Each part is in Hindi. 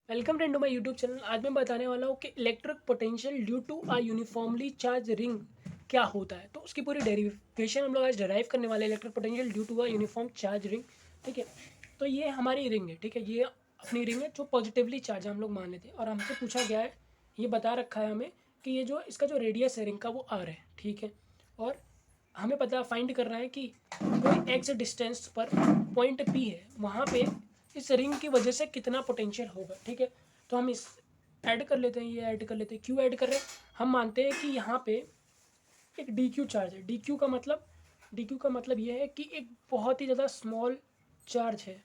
Welcome friend to my YouTube channel. आज मैं बताने वाला हूँ कि electric potential due to a uniformly charge ring क्या होता है। तो उसकी पूरी डेरिवेशन हम लोग आज डिराइव करने वाले हैं। Electric potential due to a uniform charge ring, ठीक है। तो ये हमारी रिंग है, ठीक है। ये अपनी रिंग है जो पॉजिटिवली चार्ज हम लोग मान लेते हैं, और हमसे पूछा गया है, ये बता रखा है हमें कि ये जो इसका जो रेडियस है रिंग का वो आर है, ठीक है। और हमें पता फाइंड करना है कि कोई एक्स डिस्टेंस पर पॉइंट पी है, वहाँ पे इस रिंग की वजह से कितना पोटेंशियल होगा, ठीक है। तो हम इस ऐड कर लेते हैं, ये ऐड कर लेते हैं। क्यों ऐड कर रहे हैं? हम मानते हैं कि यहाँ पे एक डी क्यू चार्ज है। डी क्यू का मतलब ये है कि एक बहुत ही ज़्यादा स्मॉल चार्ज है,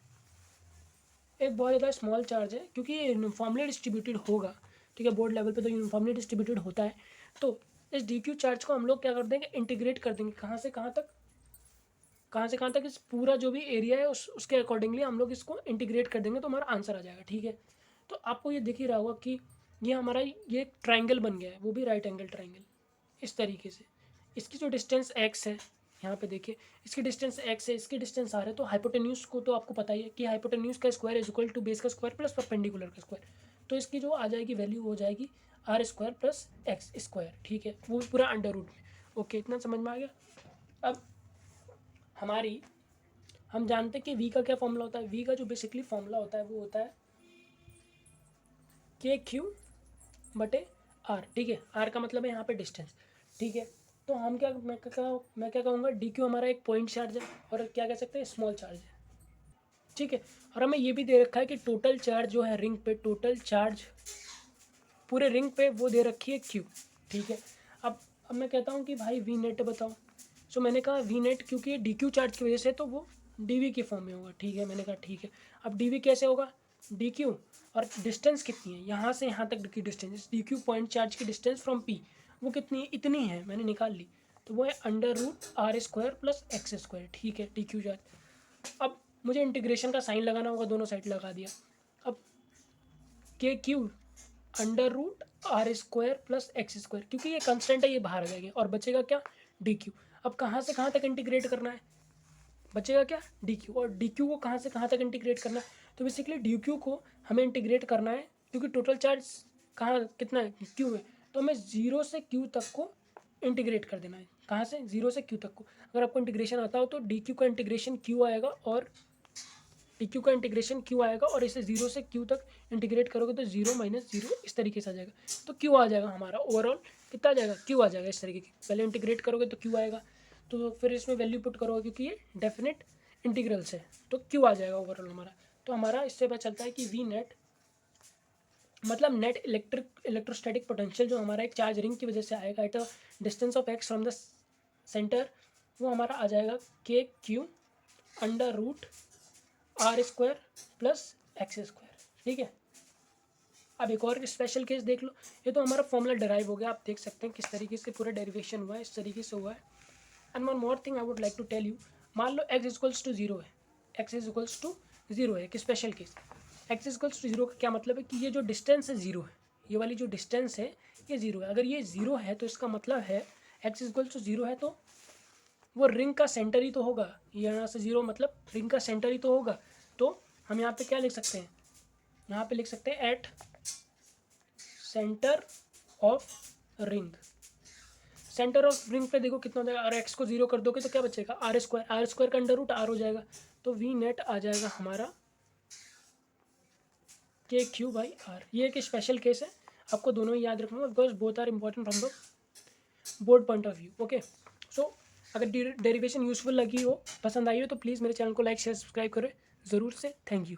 एक बहुत ज़्यादा स्मॉल चार्ज है, क्योंकि ये यूनिफॉर्मली डिस्ट्रीब्यूटेड होगा, ठीक है। बोर्ड लेवल पे तो यूनिफॉर्मली डिस्ट्रीब्यूटेड होता है। तो इस डी क्यू चार्ज को हम लोग क्या कर देंगे, इंटीग्रेट कर देंगे। कहाँ से कहाँ तक? कहाँ से कहाँ तक? इस पूरा जो भी एरिया है उसके अकॉर्डिंगली हम लोग इसको इंटीग्रेट कर देंगे, तो हमारा आंसर आ जाएगा, ठीक है। तो आपको ये दिख ही रहा होगा कि ये हमारा ये ट्राइंगल बन गया है, वो भी राइट एंगल ट्राइंगल, इस तरीके से। इसकी जो डिस्टेंस एक्स है, यहाँ पे देखिए, इसकी डिस्टेंस एक्स है, इसकी डिस्टेंस आर है। तो हाइपोटेन्यूज को तो आपको पता ही है कि हाइपोटेन्यूज का square is equal to base का स्क्वायर प्लस परपेंडिकुलर का स्क्वायर। तो इसकी जो आ जाएगी वैल्यू हो जाएगी R square plus x square, ठीक है। वो भी पूरा अंडर रूट में। ओके, इतना समझ में आ गया। अब हमारी हम जानते हैं कि वी का क्या फॉर्मूला होता है। वी का जो बेसिकली फॉर्मूला होता है वो होता है के क्यू बटे आर, ठीक है। आर का मतलब है यहाँ पे डिस्टेंस, ठीक है। तो हम क्या मैं क्या कहूँगा, डी क्यू हमारा एक पॉइंट चार्ज है, और क्या कह सकते हैं, स्मॉल चार्ज है, ठीक है। और हमें ये भी दे रखा है कि टोटल चार्ज जो है रिंग पे, टोटल चार्ज पूरे रिंग पे वो दे रखी है क्यू, ठीक है। अब मैं कहता हूँ कि भाई वी नेट बताओ। सो मैंने कहा वी नेट, क्योंकि ये डी क्यू चार्ज की वजह से तो वो डी वी के फॉर्म में होगा, ठीक है। मैंने कहा ठीक है। अब डी वी कैसे होगा? डी क्यू, और डिस्टेंस कितनी है यहाँ से यहाँ तक की distance, D Q point charge की डिस्टेंस फ्रॉम पी, वो कितनी है? इतनी है, मैंने निकाल ली। तो वो है under root are square plus x square, ठीक है, डी क्यू चार्ज। अब मुझे इंटीग्रेशन का साइन लगाना होगा, दोनों साइड लगा दिया। अब K Q under root are square plus x square, क्योंकि ये कंस्टेंट है, ये बाहर आ जाएगा, और बचेगा क्या? D Q. अब कहाँ से कहाँ तक इंटीग्रेट करना है? बचेगा क्या? D Q. और डी क्यू को कहाँ से कहाँ तक इंटीग्रेट करना है? तो बेसिकली डी क्यू को हमें इंटीग्रेट करना है, क्योंकि टोटल चार्ज कहाँ कितना है? क्यू है। तो हमें जीरो से क्यू तक को इंटीग्रेट कर देना है। कहाँ से? जीरो से क्यू तक को। अगर आपको इंटीग्रेशन आता हो तो डी क्यू का इंटीग्रेशन क्यू आएगा, और डी क्यू का इंटीग्रेशन क्यू आएगा, और इसे जीरो से क्यू तक इंटीग्रेट करोगे तो जीरो माइनस जीरो इस तरीके से आ जाएगा। तो क्यू आ जाएगा हमारा ओवरऑल, कितना आ जाएगा? क्यू आ जाएगा इस तरीके की। पहले इंटीग्रेट करोगे तो क्यू आएगा, तो फिर इसमें वैल्यू पुट करोगे, क्योंकि ये डेफिनेट इंटीग्रल्स है, तो क्यू आ जाएगा ओवरऑल हमारा। तो हमारा इससे पता चलता है कि वी नेट मतलब नेट इलेक्ट्रोस्टैटिक पोटेंशियल जो हमारा एक चार्ज रिंग की वजह से आएगा at a distance of x from the centre, वो हमारा आ जाएगा के Q under root are square plus x square, ठीक है। अब एक और स्पेशल केस देख लो। ये तो हमारा फॉर्मूला डराइव हो गया, आप देख सकते हैं किस तरीके से पूरा डेरिवेशन हुआ है, इस तरीके से हुआ है। And one more thing I would like to tell you. मान लो एक्स इक्वल्स टू जीरो है, x is equals to zero है, एक special case. X equals to zero का क्या मतलब है कि ये जो डिस्टेंस है जीरो है, ये वाली जो डिस्टेंस है ये जीरो है। अगर ये जीरो है तो इसका मतलब है एक्स इक्वल्स टू जीरो है, तो वो रिंग का सेंटर ही तो होगा। यहाँ से जीरो मतलब रिंग का सेंटर ही तो होगा। तो हम यहाँ पे क्या लिख सकते हैं? यहाँ पे लिख सकते हैं at centre of ring. Centre of ring पे देखो कितना हो जाएगा, और एक्स को जीरो कर दोगे तो क्या बचेगा? R square. आर स्क्वायर का अंडर रूट आर हो जाएगा, तो वी नेट आ जाएगा हमारा के क्यू बाई आर। ये एक स्पेशल केस है, आपको दोनों ही याद रखना, because both are important from the board point of view. Okay, so अगर डेरिवेशन यूजफुल लगी हो, पसंद आई हो, तो प्लीज़ मेरे चैनल को लाइक शेयर सब्सक्राइब करें ज़रूर से। Thank you.